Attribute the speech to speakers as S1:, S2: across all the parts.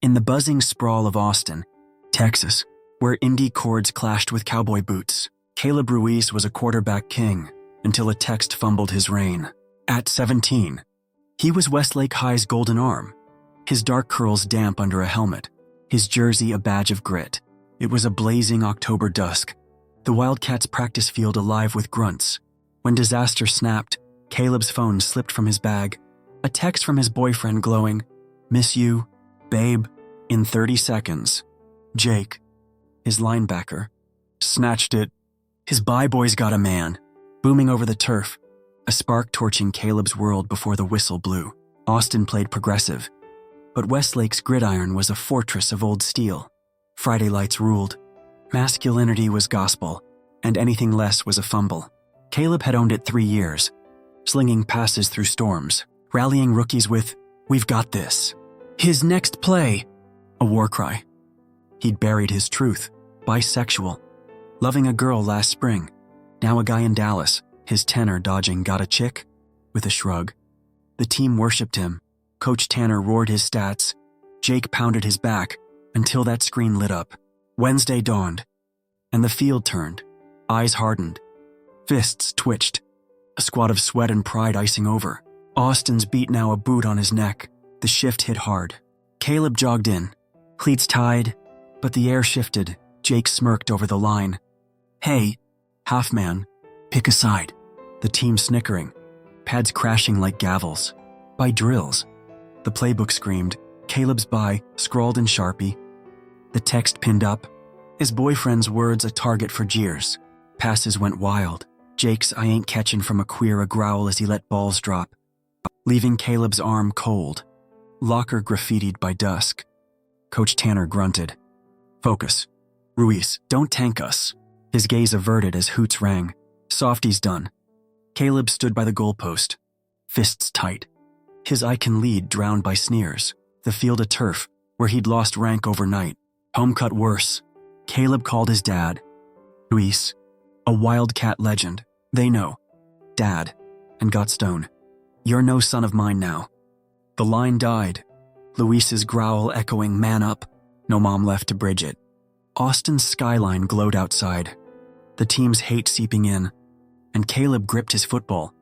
S1: In the buzzing sprawl of Austin, Texas, where indie chords clashed with cowboy boots, Caleb Ruiz was a quarterback king until a text fumbled his reign. At 17, he was Westlake High's golden arm, his dark curls damp under a helmet, his jersey a badge of grit. It was a blazing October dusk, the Wildcats' practice field alive with grunts. When disaster snapped, Caleb's phone slipped from his bag, a text from his boyfriend glowing, "Miss you, babe," in 30 seconds. Jake, his linebacker, snatched it. His bye boys got a man, booming over the turf, a spark torching Caleb's world before the whistle blew. Austin played progressive, but Westlake's gridiron was a fortress of old steel. Friday lights ruled. Masculinity was gospel, and anything less was a fumble. Caleb had owned it 3 years, slinging passes through storms, rallying rookies with, "We've got this." His next play, a war cry. He'd buried his truth, bisexual, loving a girl last spring. Now a guy in Dallas, his tenor dodging "got a chick?" with a shrug. The team worshipped him. Coach Tanner roared his stats. Jake pounded his back until that screen lit up. Wednesday dawned, and the field turned. Eyes hardened. Fists twitched. A squad of sweat and pride icing over. Austin's beat now a boot on his neck. The shift hit hard. Caleb jogged in, cleats tied, but the air shifted. Jake smirked over the line. "Hey, half man, pick a side." The team snickering, pads crashing like gavels. By drills. The playbook screamed. Caleb's bye scrawled in Sharpie. The text pinned up. His boyfriend's words a target for jeers. Passes went wild. Jake's "I ain't catching" from a queer a growl as he let balls drop, leaving Caleb's arm cold. Locker graffitied by dusk. Coach Tanner grunted. "Focus. Ruiz, don't tank us." His gaze averted as hoots rang. Softy's done. Caleb stood by the goalpost, fists tight. His "I can lead" drowned by sneers. The field of turf, where he'd lost rank overnight. Home cut worse. Caleb called his dad. Ruiz, a Wildcat legend. They know. Dad, and got stone. "You're no son of mine now." The line died. Luis's growl echoing, "Man up." No mom left to bridge it. Austin's skyline glowed outside, the team's hate seeping in, and Caleb gripped his football.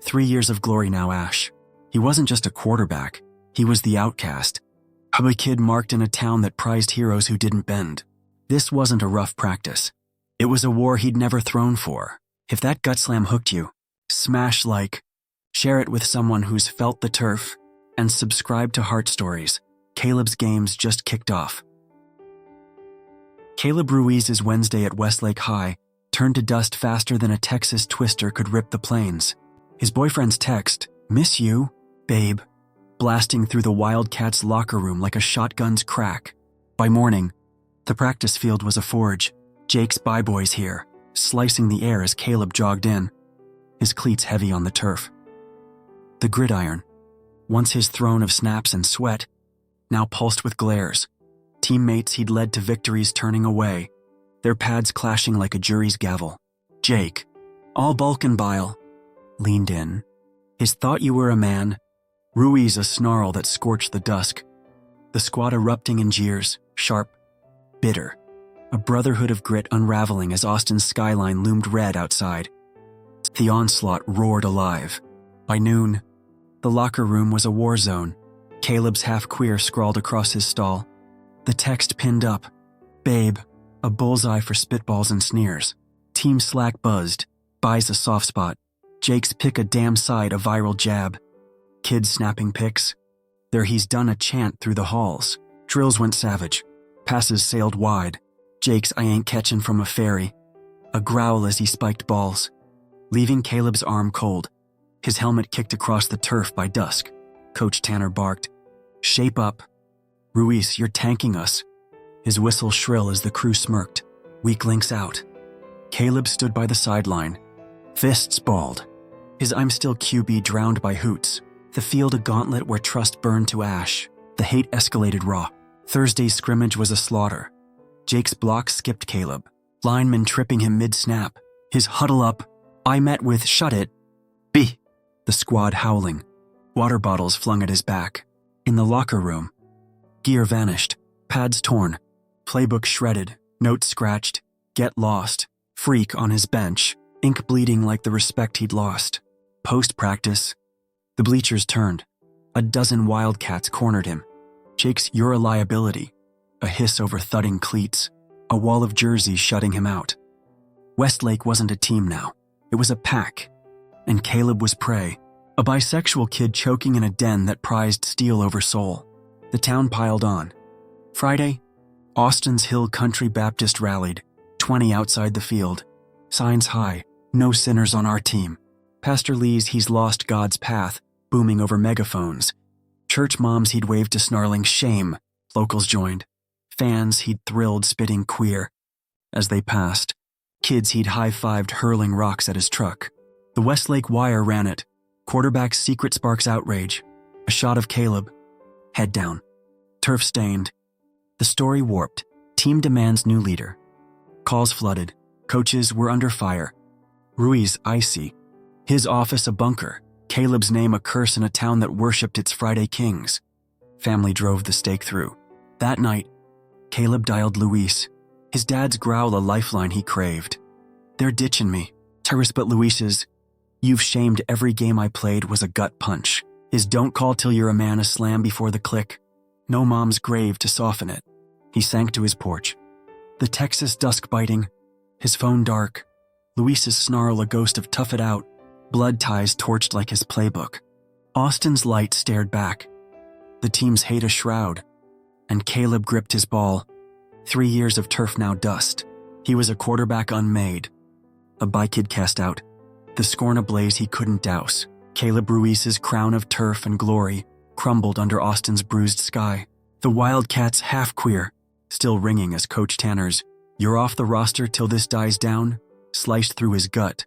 S1: 3 years of glory now ash. He wasn't just a quarterback, he was the outcast. A kid marked in a town that prized heroes who didn't bend. This wasn't a rough practice. It was a war he'd never thrown for. If that gut slam hooked you, smash like. Share it with someone who's felt the turf, and subscribe to Heart Stories. Caleb's games just kicked off. Caleb Ruiz's Wednesday at Westlake High turned to dust faster than a Texas twister could rip the plains. His boyfriend's text, "Miss you, babe," blasting through the Wildcats' locker room like a shotgun's crack. By morning, the practice field was a forge. Jake's bye boys here, slicing the air as Caleb jogged in, his cleats heavy on the turf. The gridiron, once his throne of snaps and sweat, now pulsed with glares. Teammates he'd led to victories turning away, their pads clashing like a jury's gavel. Jake, all bulk and bile, leaned in, his "thought you were a man." Ruiz a snarl that scorched the dusk. The squad erupting in jeers, sharp, bitter. A brotherhood of grit unraveling as Austin's skyline loomed red outside. The onslaught roared alive. By noon, the locker room was a war zone. Caleb's half-queer scrawled across his stall. The text pinned up, "Babe," a bullseye for spitballs and sneers. Team Slack buzzed, buys a soft spot. Jake's "pick a damn side" a viral jab. Kids snapping pics. There he's done a chant through the halls. Drills went savage. Passes sailed wide. Jake's "I ain't catching" from a ferry. A growl as he spiked balls, leaving Caleb's arm cold. His helmet kicked across the turf by dusk. Coach Tanner barked, "Shape up. Ruiz, you're tanking us." His whistle shrill as the crew smirked. Weak links out. Caleb stood by the sideline, fists balled. His "I'm still QB" drowned by hoots. The field a gauntlet where trust burned to ash. The hate escalated raw. Thursday's scrimmage was a slaughter. Jake's block skipped Caleb, linemen tripping him mid-snap. His huddle up, I met with "Shut it, B." The squad howling. Water bottles flung at his back. In the locker room, Gear vanished, pads torn, playbook shredded, notes scratched, get lost, freak on his bench, ink bleeding like the respect he'd lost. Post-practice, the bleachers turned. A dozen Wildcats cornered him. Jake's "you're a liability," a hiss over thudding cleats, a wall of jerseys shutting him out. Westlake wasn't a team now. It was a pack. And Caleb was prey, a bisexual kid choking in a den that prized steel over soul. The town piled on. Friday, Austin's Hill Country Baptist rallied, 20 outside the field. Signs high, no sinners on our team. Pastor Lee's "He's Lost God's Path" booming over megaphones. Church moms he'd waved to snarling "shame." Locals joined. Fans he'd thrilled spitting "queer." As they passed, kids he'd high-fived hurling rocks at his truck. The Westlake Wire ran it. Quarterback's secret sparks outrage. A shot of Caleb. Head down. Turf stained. The story warped. Team demands new leader. Calls flooded. Coaches were under fire. Ruiz icy. His office a bunker. Caleb's name a curse in a town that worshipped its Friday kings. Family drove the stake through. That night, Caleb dialed Luis. His dad's growl a lifeline he craved. "They're ditching me." Terrace but Luis's "you've shamed every game I played" was a gut punch. His "don't call till you're a man" a slam before the click. No mom's grave to soften it. He sank to his porch. The Texas dusk biting. His phone dark. Luis's snarl a ghost of "tough it out." Blood ties torched like his playbook. Austin's light stared back. The team's hate a shroud. And Caleb gripped his ball. 3 years of turf now dust. He was a quarterback unmade. A bikid cast out. The scorn ablaze he couldn't douse. Caleb Ruiz's crown of turf and glory crumbled under Austin's bruised sky. The Wildcats half-queer, still ringing as Coach Tanner's "you're off the roster till this dies down" sliced through his gut.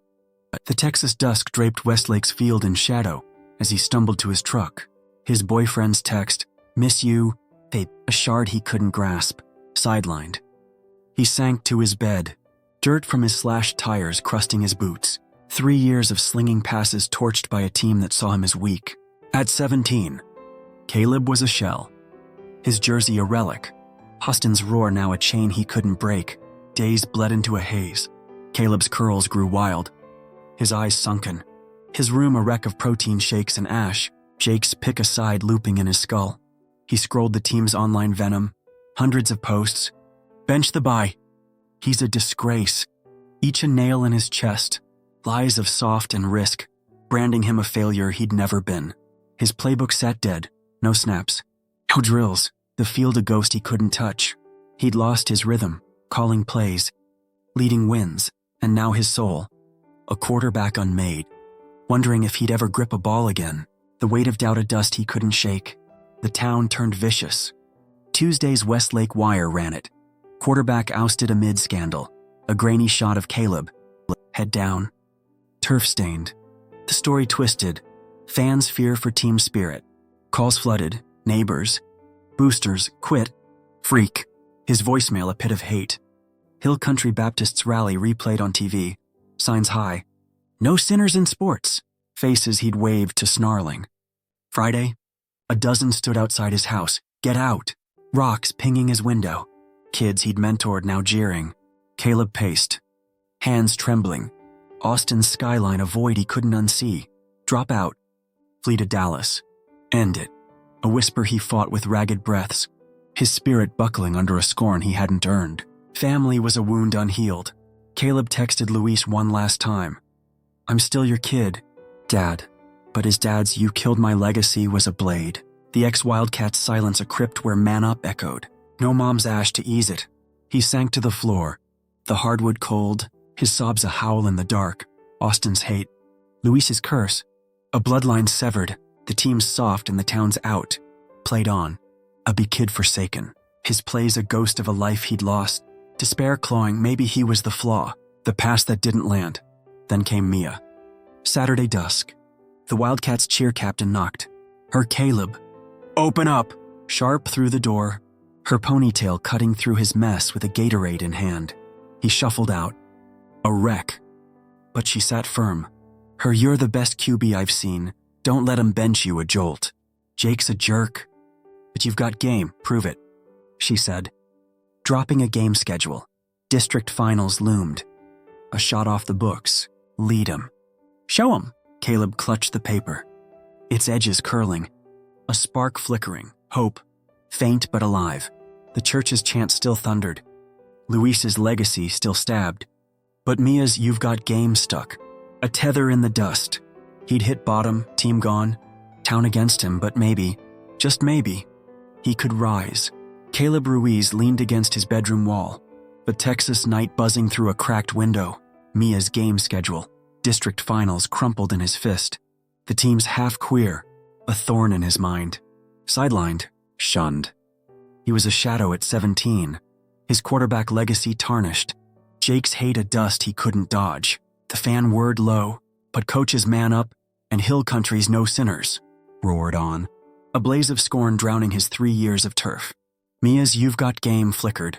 S1: The Texas dusk draped Westlake's field in shadow as he stumbled to his truck. His boyfriend's text, "Miss you," a shard he couldn't grasp, sidelined. He sank to his bed, dirt from his slashed tires crusting his boots. 3 years of slinging passes torched by a team that saw him as weak. At 17, Caleb was a shell. His jersey a relic. Austin's roar now a chain he couldn't break. Days bled into a haze. Caleb's curls grew wild. His eyes sunken. His room a wreck of protein shakes and ash. Jake's pick a side looping in his skull. He scrolled the team's online venom. Hundreds of posts. "Bench the bye. He's a disgrace." Each a nail in his chest. Lies of soft and risk, branding him a failure he'd never been. His playbook sat dead. No snaps. No drills. The field a ghost he couldn't touch. He'd lost his rhythm, calling plays, leading wins, and now his soul. A quarterback unmade, wondering if he'd ever grip a ball again. The weight of doubt a dust he couldn't shake. The town turned vicious. Tuesday's Westlake Wire ran it. Quarterback ousted amid scandal. A grainy shot of Caleb, head down. Turf stained. The story twisted. Fans fear for team spirit. Calls flooded. Neighbors. Boosters quit. Freak. His voicemail a pit of hate. Hill Country Baptist's rally replayed on TV. Signs high. "No sinners in sports." Faces he'd waved to snarling. Friday, a dozen stood outside his house. "Get out." Rocks pinging his window. Kids he'd mentored now jeering. Caleb paced. Hands trembling. Austin's skyline a void he couldn't unsee. Drop out. Flee to Dallas. End it. A whisper he fought with ragged breaths. His spirit buckling under a scorn he hadn't earned. Family was a wound unhealed. Caleb texted Luis one last time. "I'm still your kid, Dad." But his dad's "you killed my legacy" was a blade. The ex-Wildcat's silence a crypt where "man up" echoed. No mom's ash to ease it. He sank to the floor. The hardwood cold, his sobs a howl in the dark. Austin's hate. Luis's curse. A bloodline severed. The team's soft and the town's out. Played on. A kid forsaken. His plays a ghost of a life he'd lost. Despair clawing maybe he was the flaw. The pass that didn't land. Then came Mia. Saturday dusk. The Wildcats cheer captain knocked. Her Caleb. "Open up!" Sharp through the door. Her ponytail cutting through his mess with a Gatorade in hand. He shuffled out. A wreck. But she sat firm. Her "you're the best QB I've seen. Don't let him bench you" a jolt. Jake's a jerk. right, you've got game, prove it, she said. Dropping a game schedule, district finals loomed. A shot off the books, lead 'em. Show 'em. Caleb clutched the paper, its edges curling, a spark flickering, hope, faint but alive. The church's chant still thundered. Luis's legacy still stabbed. But Mia's "you've got game" stuck. A tether in the dust. He'd hit bottom, team gone, town against him, but maybe, just maybe, he could rise. Caleb Ruiz leaned against his bedroom wall, the Texas night buzzing through a cracked window. Mia's game schedule, district finals, crumpled in his fist. The team's half queer, a thorn in his mind. Sidelined, shunned. He was a shadow at 17, his quarterback legacy tarnished. Jake's hate a dust he couldn't dodge. The fan whirred low, but coach's man up, and Hill Country's no sinners roared on, a blaze of scorn drowning his 3 years of turf. Mia's "you've got game" flickered,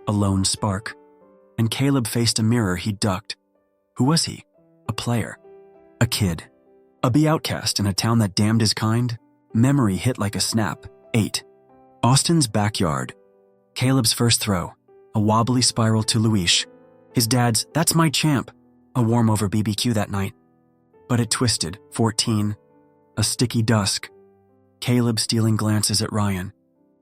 S1: a lone spark, and Caleb faced a mirror he ducked. Who was he? A player. A kid. A B outcast in a town that damned his kind? Memory hit like a snap. 8. Austin's backyard. Caleb's first throw, a wobbly spiral to Luis. His dad's "that's my champ," a warm over BBQ that night. But it twisted. 14. A sticky dusk. Caleb stealing glances at Ryan,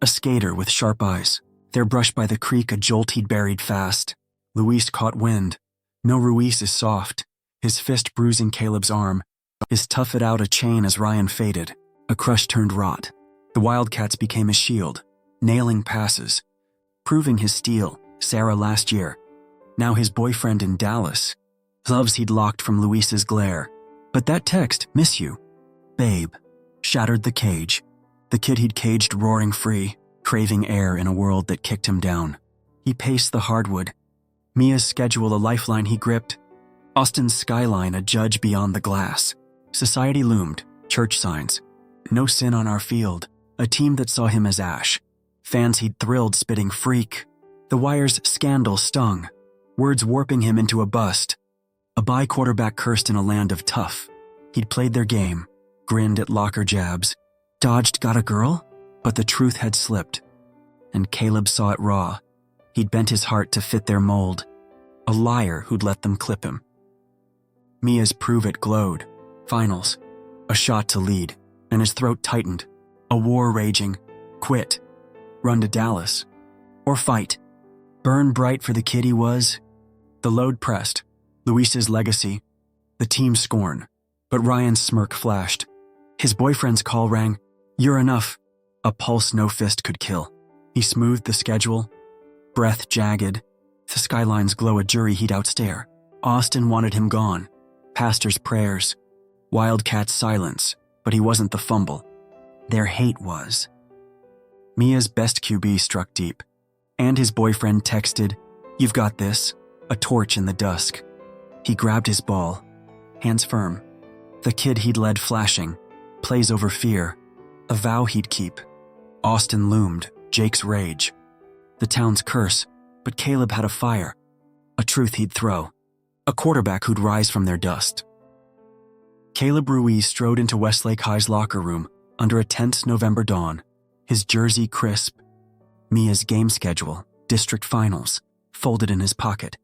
S1: a skater with sharp eyes. Their brush by the creek, a jolt he'd buried fast. Luis caught wind. No, Ruiz is soft, his fist bruising Caleb's arm, his tough it out a chain as Ryan faded. A crush turned rot. The Wildcats became his shield, nailing passes, proving his steel. Sarah last year, now his boyfriend in Dallas. Gloves he'd locked from Luis's glare. But that text, "miss you, babe," shattered the cage. The kid he'd caged roaring free, craving air in a world that kicked him down. He paced the hardwood. Mia's schedule a lifeline he gripped. Austin's skyline a judge beyond the glass. Society loomed, church signs. No sin on our field, a team that saw him as ash. Fans he'd thrilled spitting "freak." The Wire's scandal stung, words warping him into a bust. A bi-quarterback cursed in a land of tough. He'd played their game, grinned at locker jabs, dodged "got a girl?" But the truth had slipped. And Caleb saw it raw. He'd bent his heart to fit their mold. A liar who'd let them clip him. Mia's "prove it" glowed. Finals. A shot to lead, and his throat tightened. A war raging. Quit. Run to Dallas. Or fight. Burn bright for the kid he was. The load pressed. Luis's legacy. The team's scorn. But Ryan's smirk flashed. His boyfriend's call rang. "You're enough." A pulse no fist could kill. He smoothed the schedule. Breath jagged. The skyline's glow a jury he'd outstare. Austin wanted him gone. Pastor's prayers. Wildcat's silence. But he wasn't the fumble. Their hate was. Mia's best QB struck deep. And his boyfriend texted, "You've got this." A torch in the dusk. He grabbed his ball. Hands firm. The kid he'd led flashing. Plays over fear. A vow he'd keep. Austin loomed. Jake's rage. The town's curse. But Caleb had a fire. A truth he'd throw. A quarterback who'd rise from their dust. Caleb Ruiz strode into Westlake High's locker room under a tense November dawn. His jersey crisp. Mia's game schedule, district finals, folded in his pocket.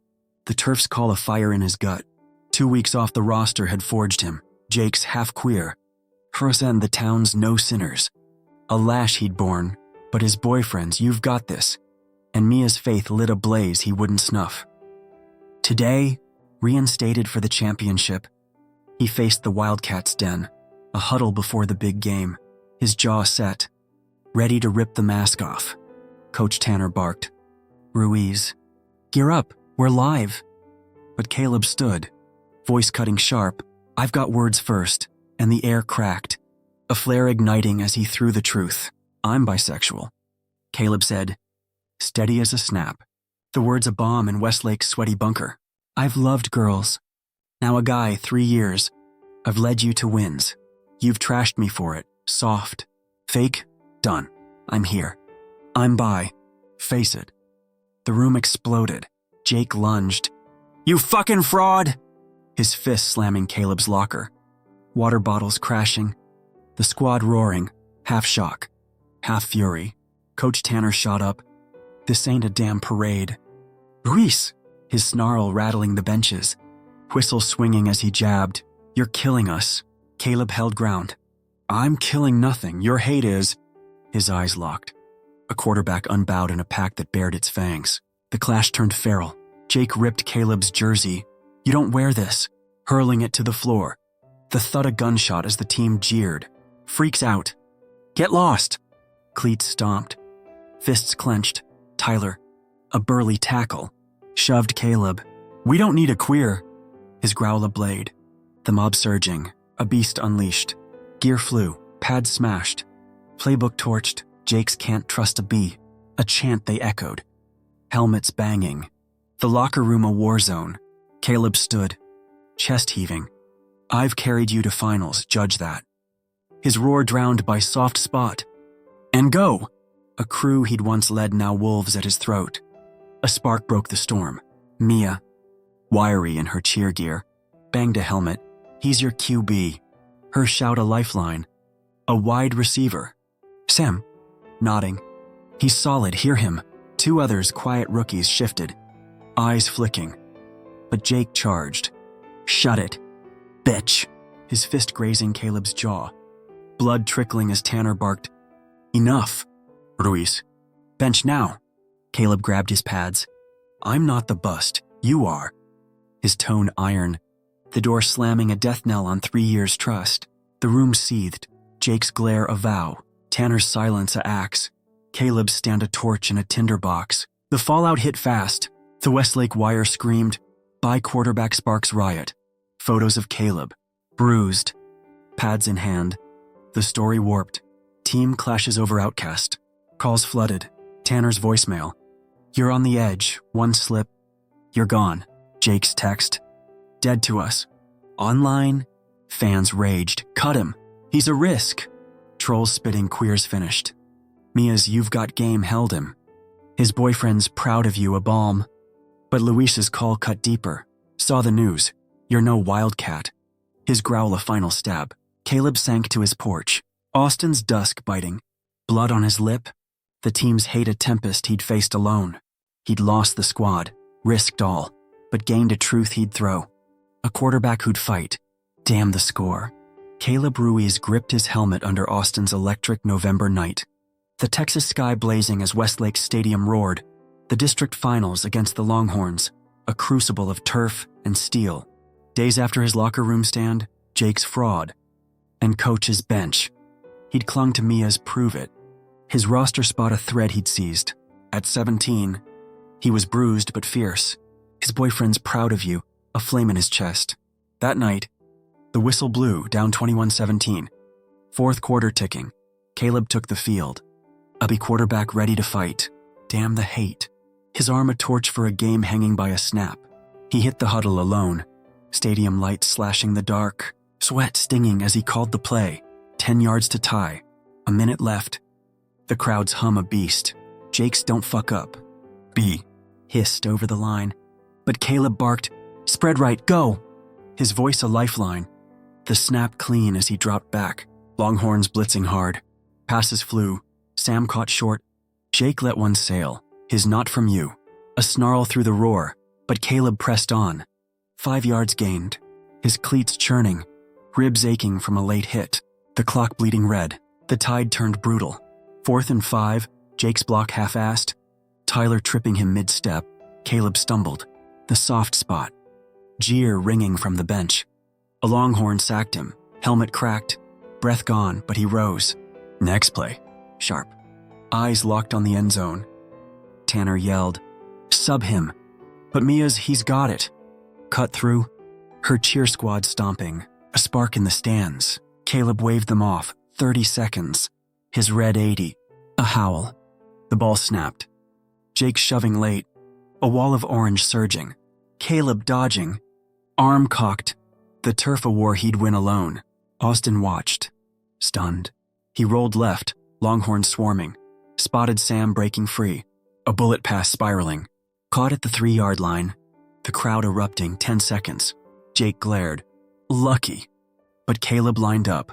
S1: The turf's call a fire in his gut. 2 weeks off the roster had forged him. Jake's half queer. Hers and the town's no sinners. A lash he'd borne, but his boyfriend's "you've got this." And Mia's faith lit a blaze he wouldn't snuff. Today, reinstated for the championship, he faced the Wildcats' den, a huddle before the big game, his jaw set, ready to rip the mask off. Coach Tanner barked, "Ruiz, gear up, we're live." But Caleb stood, voice cutting sharp, "I've got words first," and the air cracked, a flare igniting as he threw the truth. "I'm bisexual," Caleb said, steady as a snap, the words a bomb in Westlake's sweaty bunker. "I've loved girls. Now a guy, 3 years. I've led you to wins. You've trashed me for it. Soft. Fake. Done. I'm here. I'm bi. Face it." The room exploded. Jake lunged. "You fucking fraud!" His fist slamming Caleb's locker. Water bottles crashing. The squad roaring, half shock. Half fury, Coach Tanner shot up. "This ain't a damn parade." "Ruiz!" His snarl rattling the benches. Whistle swinging as he jabbed. "You're killing us." Caleb held ground. "I'm killing nothing. Your hate is." His eyes locked. A quarterback unbowed in a pack that bared its fangs. The clash turned feral. Jake ripped Caleb's jersey. "You don't wear this," hurling it to the floor. The thud a gunshot as the team jeered. "Freaks out." "Get lost." Cleats stomped. Fists clenched. Tyler, a burly tackle, shoved Caleb. "We don't need a queer." His growl a blade. The mob surging, a beast unleashed. Gear flew, pads smashed. Playbook torched, Jake's "can't trust a bee," a chant they echoed. Helmets banging. The locker room a war zone. Caleb stood, chest heaving. "I've carried you to finals, judge that." His roar drowned by soft spot. "And go!" A crew he'd once led now wolves at his throat. A spark broke the storm. Mia, wiry in her cheer gear, banged a helmet. "He's your QB." Her shout a lifeline. A wide receiver. "Sam," nodding. "He's solid, hear him." Two others, quiet rookies, shifted, eyes flicking. But Jake charged. "Shut it, bitch." His fist grazing Caleb's jaw. Blood trickling as Tanner barked, "Enough." "Ruiz, bench now." Caleb grabbed his pads. "I'm not the bust, you are." His tone iron. The door slamming a death knell on 3 years' trust. The room seethed. Jake's glare a vow. Tanner's silence a axe. Caleb's stand a torch in a tinderbox. The fallout hit fast. The Westlake wire screamed. By quarterback sparks riot. Photos of Caleb, bruised, pads in hand. The story warped. Team clashes over outcast. Calls flooded. Tanner's voicemail. "You're on the edge. One slip. You're gone." Jake's text. "Dead to us." Online, fans raged. "Cut him. He's a risk." Trolls spitting, queers finished. Mia's "You've got game" held him. His boyfriend's "proud of you" a balm. But Luis's call cut deeper. Saw the news. "You're no wildcat." His growl a final stab. Caleb sank to his porch. Austin's dusk biting. Blood on his lip. The team's hate a tempest he'd faced alone. He'd lost the squad, risked all, but gained a truth he'd throw. A quarterback who'd fight. Damn the score. Caleb Ruiz gripped his helmet under Austin's electric November night. The Texas sky blazing as Westlake Stadium roared. The district finals against the Longhorns, a crucible of turf and steel. Days after his locker room stand, Jake's fraud. And Coach's bench. He'd clung to Mia's "prove it." His roster spot a thread he'd seized. At 17, he was bruised but fierce. His boyfriend's "proud of you," a flame in his chest. That night, the whistle blew, down 21-17. Fourth quarter ticking. Caleb took the field. A quarterback ready to fight. Damn the hate. His arm a torch for a game hanging by a snap. He hit the huddle alone. Stadium lights slashing the dark. Sweat stinging as he called the play. 10 yards to tie. A minute left. The crowd's hum a beast. Jake's "don't fuck up." B hissed over the line. But Caleb barked, "Spread right, go." His voice a lifeline. The snap clean as he dropped back. Longhorns blitzing hard. Passes flew. Sam caught short. Jake let one sail. His "not from you." A snarl through the roar. But Caleb pressed on. 5 yards gained. His cleats churning. Ribs aching from a late hit. The clock bleeding red. The tide turned brutal. 4th and 5, Jake's block half-assed. Tyler tripping him mid-step. Caleb stumbled. The soft spot. Jeer ringing from the bench. A Longhorn sacked him. Helmet cracked. Breath gone, but he rose. Next play. Sharp. Eyes locked on the end zone. Tanner yelled, "Sub him." But Mia's "he's got it." Cut through. Her cheer squad stomping. A spark in the stands. Caleb waved them off. 30 seconds. His red 80. A howl. The ball snapped. Jake shoving late. A wall of orange surging. Caleb dodging. Arm cocked. The turf a war he'd win alone. Austin watched. Stunned. He rolled left. Longhorn swarming. Spotted Sam breaking free. A bullet pass spiraling. Caught at the 3-yard line. The crowd erupting. 10 seconds. Jake glared. Lucky. But Caleb lined up.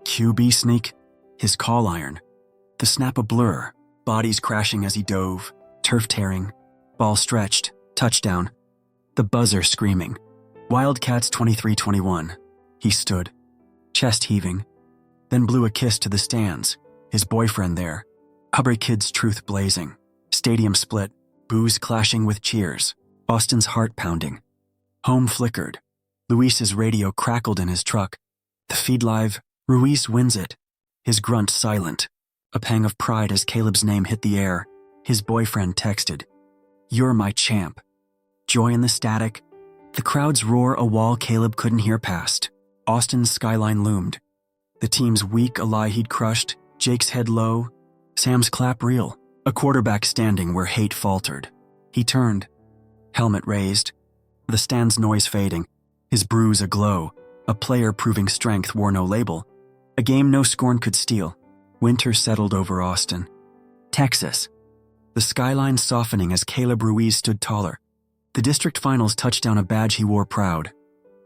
S1: QB sneak. His call iron. The snap a blur, bodies crashing as he dove, turf tearing, ball stretched, touchdown. The buzzer screaming. Wildcats 23-21. He stood, chest heaving, then blew a kiss to the stands, his boyfriend there. Hubbard Kids truth blazing. Stadium split, boos clashing with cheers, Austin's heart pounding. Home flickered. Luis's radio crackled in his truck. The feed live, Ruiz wins it. His grunt silent. A pang of pride as Caleb's name hit the air. His boyfriend texted, "You're my champ." Joy in the static. The crowd's roar a wall Caleb couldn't hear past. Austin's skyline loomed. The team's weak a lie he'd crushed, Jake's head low, Sam's clap real, a quarterback standing where hate faltered. He turned, helmet raised, the stand's noise fading, his bruise aglow, a player proving strength wore no label, a game no scorn could steal. Winter settled over Austin. Texas. The skyline softening as Caleb Ruiz stood taller. The district finals touched down a badge he wore proud.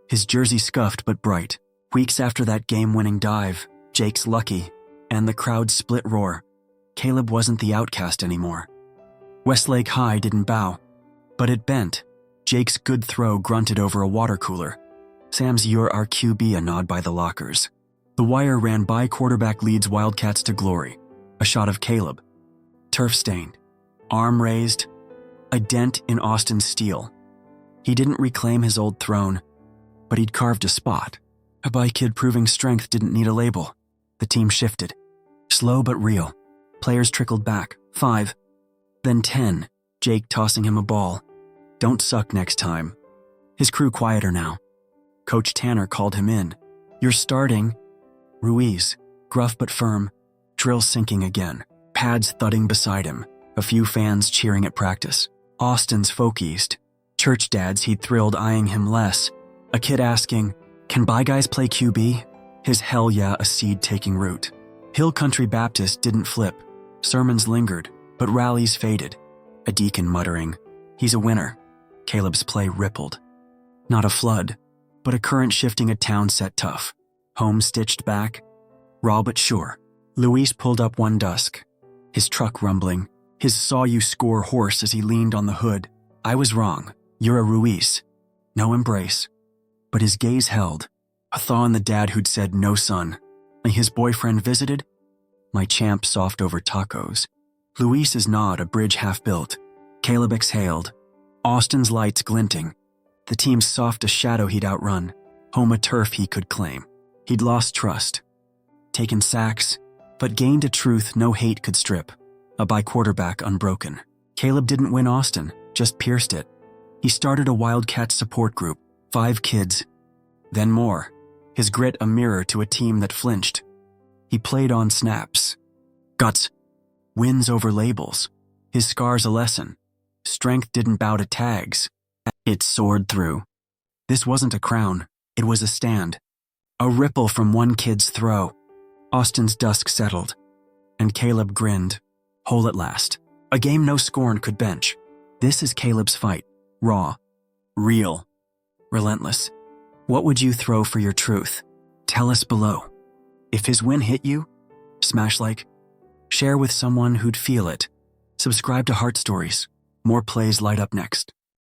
S1: His jersey scuffed but bright. Weeks after that game-winning dive, Jake's lucky, and the crowd's split roar. Caleb wasn't the outcast anymore. Westlake High didn't bow, but it bent. Jake's good throw grunted over a water cooler. Sam's "You're our QB" a nod by the lockers. The wire ran by, quarterback leads Wildcats to glory. A shot of Caleb. Turf-stained. Arm raised. A dent in Austin's steel. He didn't reclaim his old throne, but he'd carved a spot. A by kid proving strength didn't need a label. The team shifted. Slow but real. Players trickled back. 5. Then 10. Jake tossing him a ball. "Don't suck next time." His crew quieter now. Coach Tanner called him in. "You're starting." Ruiz, gruff but firm, drill sinking again, pads thudding beside him, a few fans cheering at practice. Austin's folk east, church dads he'd thrilled eyeing him less, a kid asking, "Can by guys play QB?" His hell yeah a seed taking root. Hill Country Baptist didn't flip, sermons lingered, but rallies faded. A deacon muttering, "He's a winner." Caleb's play rippled. Not a flood, but a current shifting a town set tough. Home stitched back, raw but sure. Luis pulled up one dusk, his truck rumbling, his "saw you score" hoarse as he leaned on the hood. "I was wrong. You're a Ruiz." No embrace, but his gaze held, a thaw in the dad who'd said, "No son." His boyfriend visited, "My champ" soft over tacos. Luis's nod, a bridge half built. Caleb exhaled, Austin's lights glinting. The team's soft a shadow he'd outrun, home a turf he could claim. He'd lost trust, taken sacks, but gained a truth no hate could strip, a by quarterback unbroken. Caleb didn't win Austin, just pierced it. He started a Wildcat support group, 5 kids, then more, his grit a mirror to a team that flinched. He played on snaps, guts, wins over labels, his scars a lesson. Strength didn't bow to tags, it soared through. This wasn't a crown, it was a stand. A ripple from one kid's throw. Austin's dusk settled, and Caleb grinned, whole at last. A game no scorn could bench. This is Caleb's fight, raw, real, relentless. What would you throw for your truth? Tell us below. If his win hit you, smash like, share with someone who'd feel it. Subscribe to Heart Stories. More plays light up next.